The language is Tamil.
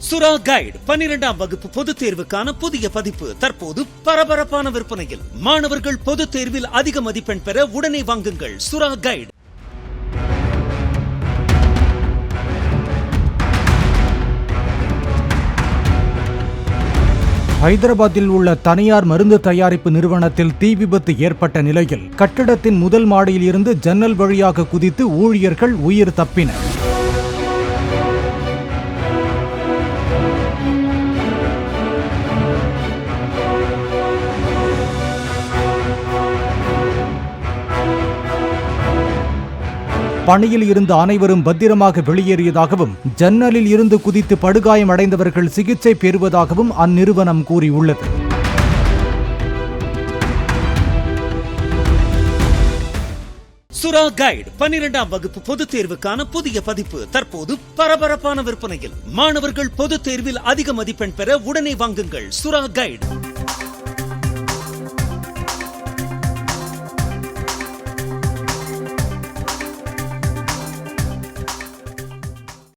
சுறா கைடு 12ஆம் வகுப்பு பொதுத் தேர்வுக்கான புதிய பதிப்பு தற்போது பரபரப்பான விற்பனையில். மாணவர்கள் பொதுத் தேர்வில் அதிக மதிப்பெண் பெற உடனே வாங்குங்கள் சுறா கைடு. ஹைதராபாத்தில் உள்ள தனியார் மருந்து தயாரிப்பு நிறுவனத்தில் தீ விபத்து ஏற்பட்ட நிலையில் கட்டிடத்தின் முதல் மாடியில் இருந்து ஜன்னல் வழியாக குதித்து ஊழியர்கள் உயிர் தப்பினர். பணியில் இருந்த அனைவரும் பத்திரமாக வெளியேறியதாகவும் ஜன்னலில் இருந்து குதித்து படுகாயம் அடைந்தவர்கள் சிகிச்சை பெறுவதாகவும் அந்நிறுவனம் கூறியுள்ளது. சுறா கைடு 12ஆம் வகுப்பு பொதுத் தேர்வுக்கான புதிய பதிப்பு தற்போது பரபரப்பான விற்பனையில். மாணவர்கள் பொதுத் தேர்வில் அதிக மதிப்பெண் பெற உடனே வாங்குங்கள் சுறா கைடு.